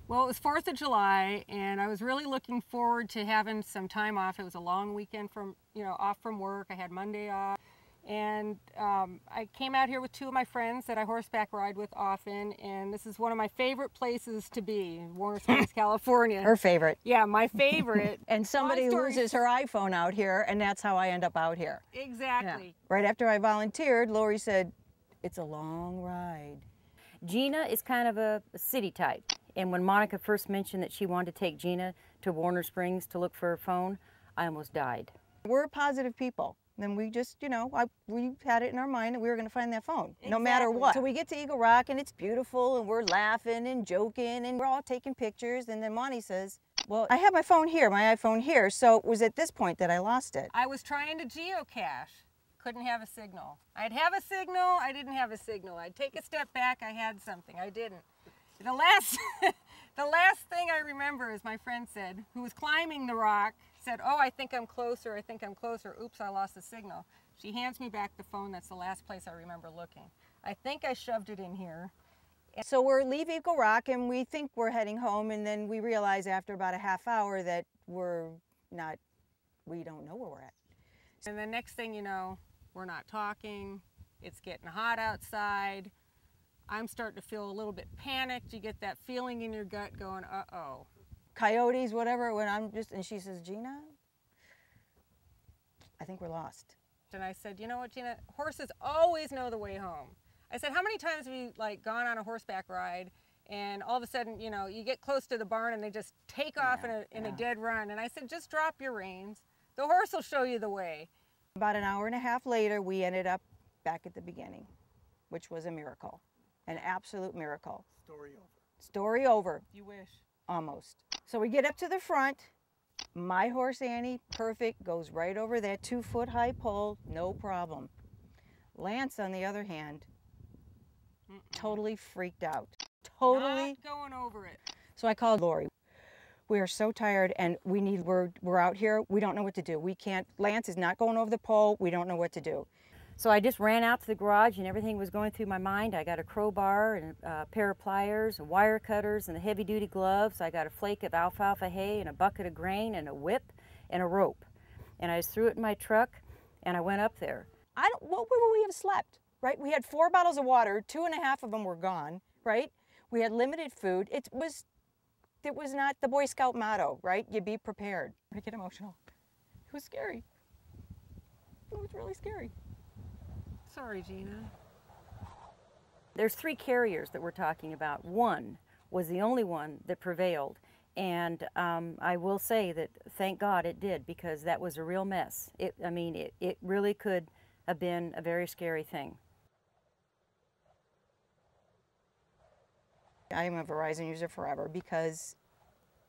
Well, it was 4th of July, and I was really looking forward to having some time off. It was a long weekend from, off from work. I had Monday off. And I came out here with two of my friends that I horseback ride with often, and this is one of my favorite places to be, Warner Springs, California. Her favorite. Yeah, my favorite. And somebody loses her iPhone out here, and that's how I end up out here. Exactly. Yeah. Right after I volunteered, Lori said, "It's a long ride." Gina is kind of a city type, and when Monica first mentioned that she wanted to take Gina to Warner Springs to look for her phone, I almost died. We're positive people. Then we just, we had it in our mind that we were going to find that phone, Exactly. no matter what. So we get to Eagle Rock, and it's beautiful, and we're laughing and joking, and we're all taking pictures. And then Monty says, "Well, I have my phone here, my iPhone here." So it was at this point that I lost it. I was trying to geocache. Couldn't have a signal. I'd have a signal, I didn't have a signal. I'd take a step back, I had something, I didn't. The last thing I remember is my friend said, who was climbing the rock, said, "Oh, I think I'm closer, I think I'm closer. Oops, I lost the signal." She hands me back the phone. That's the last place I remember looking. I think I shoved it in here. So we're leaving Eagle Rock, and we think we're heading home, and then we realize after about a half hour that we don't know where we're at. And the next thing you know, we're not talking. It's getting hot outside. I'm starting to feel a little bit panicked. You get that feeling in your gut going, uh-oh. Coyotes, whatever, and she says, "Gina, I think we're lost." And I said, "You know what, Gina, horses always know the way home." I said, "How many times have you gone on a horseback ride and all of a sudden, you get close to the barn and they just take off in a dead run?" And I said, "Just drop your reins. The horse will show you the way." About an hour and a half later, we ended up back at the beginning, which was a miracle, an absolute miracle. Story over. Story over. You wish. Almost. So we get up to the front. My horse, Annie, perfect, goes right over that 2-foot high pole, no problem. Lance, on the other hand, totally freaked out. Totally. Not going over it. So I called Lori. We are so tired, and we're out here. We don't know what to do. We can't. Lance is not going over the pole. We don't know what to do. So I just ran out to the garage, and everything was going through my mind. I got a crowbar and a pair of pliers, and wire cutters, and the heavy-duty gloves. I got a flake of alfalfa hay and a bucket of grain and a whip and a rope. And I just threw it in my truck, and I went up there. Where would we have slept, right? We had 4 bottles of water. 2.5 of them were gone, right? We had limited food. It was not the Boy Scout motto, right? You be prepared. I get emotional. It was scary. It was really scary. Sorry, Gina. There's 3 carriers that we're talking about. One was the only one that prevailed. And I will say that thank God it did, because that was a real mess. It really could have been a very scary thing. I am a Verizon user forever, because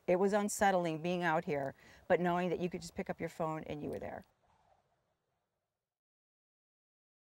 it was unsettling being out here, but knowing that you could just pick up your phone and you were there.